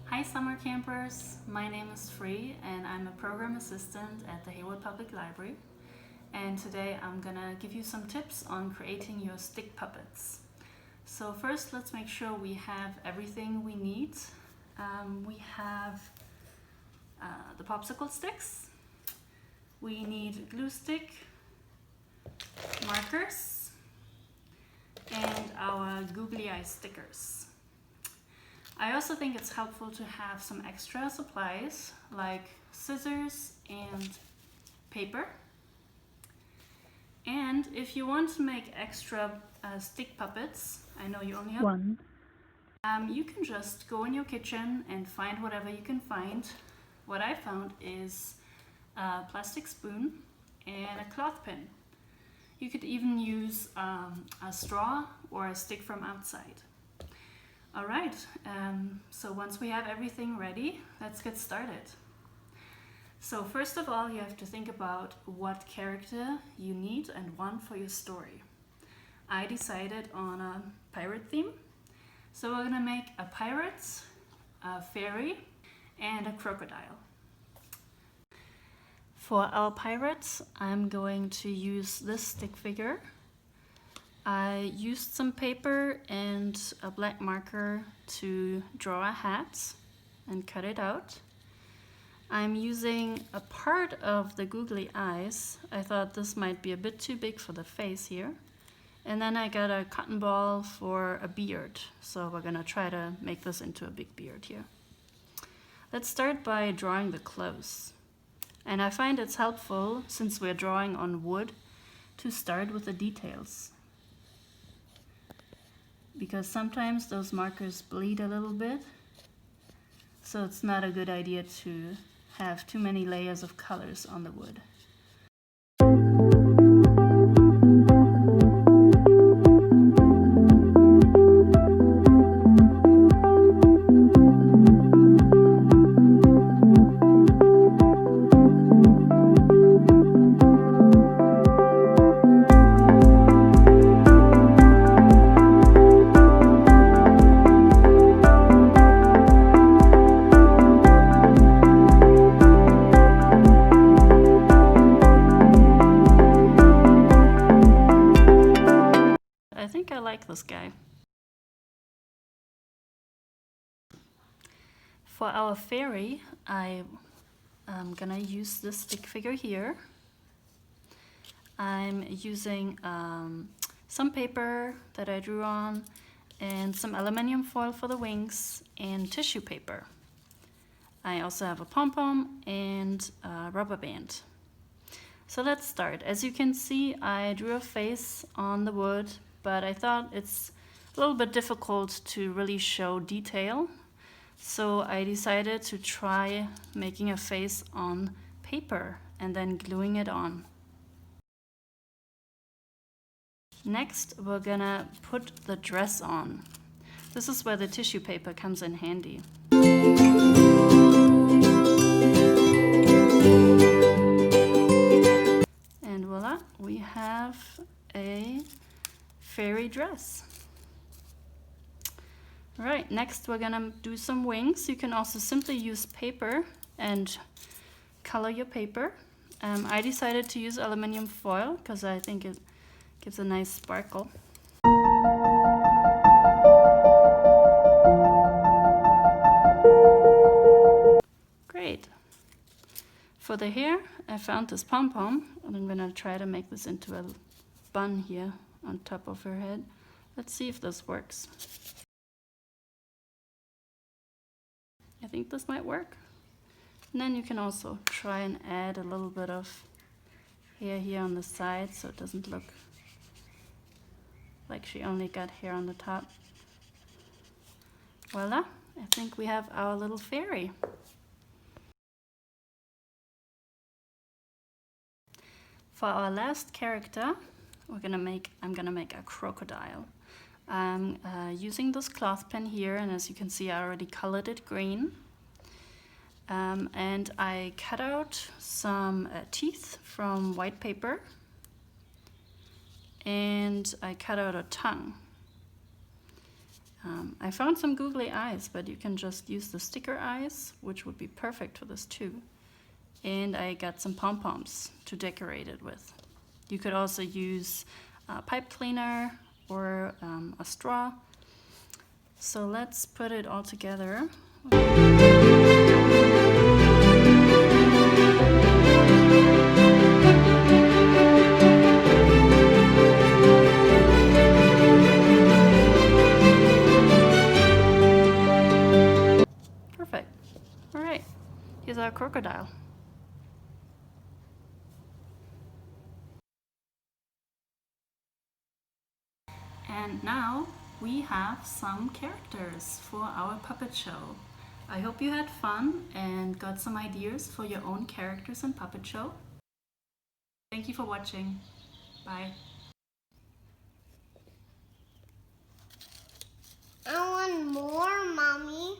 Hi summer campers, my name is Free and I'm a program assistant at the Hayward Public Library, and today I'm gonna give you some tips on creating your stick puppets. So first let's make sure we have everything we need. We have the popsicle sticks, we need glue stick, markers, and our googly eye stickers. I also think it's helpful to have some extra supplies like scissors and paper. And if you want to make extra stick puppets, I know you only have one, you can just go in your kitchen and find whatever you can find. What I found is a plastic spoon and a cloth pin. You could even use a straw or a stick from outside. Alright, so once we have everything ready, let's get started. So first of all, you have to think about what character you need and want for your story. I decided on a pirate theme, so we're gonna make a pirate, a fairy, and a crocodile. For our pirates, I'm going to use this stick figure. I used some paper and a black marker to draw a hat and cut it out. I'm using a part of the googly eyes. I thought this might be a bit too big for the face here. And then I got a cotton ball for a beard. So we're gonna try to make this into a big beard here. Let's start by drawing the clothes. And I find it's helpful, since we're drawing on wood, to start with the details, because sometimes those markers bleed a little bit, so it's not a good idea to have too many layers of colors on the wood. I think I like this guy. For our fairy, I'm gonna use this stick figure here. I'm using some paper that I drew on and some aluminium foil for the wings and tissue paper. I also have a pom-pom and a rubber band. So let's start. As you can see, I drew a face on the wood, but I thought it's a little bit difficult to really show detail. So I decided to try making a face on paper and then gluing it on. Next, we're gonna put the dress on. This is where the tissue paper comes in handy. And voila, we have a fairy dress. Right, next we're gonna do some wings. You can also simply use paper and color your paper. I decided to use aluminium foil because I think it gives a nice sparkle. Great. For the hair, I found this pom-pom, and I'm gonna try to make this into a bun here on top of her head. Let's see if this works. I think this might work. And then you can also try and add a little bit of hair here on the side so it doesn't look like she only got hair on the top. Voila, I think we have our little fairy. For our last character, I'm gonna make a crocodile. I'm using this cloth pen here, and as you can see, I already colored it green. And I cut out some teeth from white paper, and I cut out a tongue. I found some googly eyes, but you can just use the sticker eyes, which would be perfect for this too. And I got some pom-poms to decorate it with. You could also use a pipe cleaner or a straw. So let's put it all together. Perfect. All right, here's our crocodile. And now we have some characters for our puppet show. I hope you had fun and got some ideas for your own characters and puppet show. Thank you for watching. Bye. I want more, Mommy.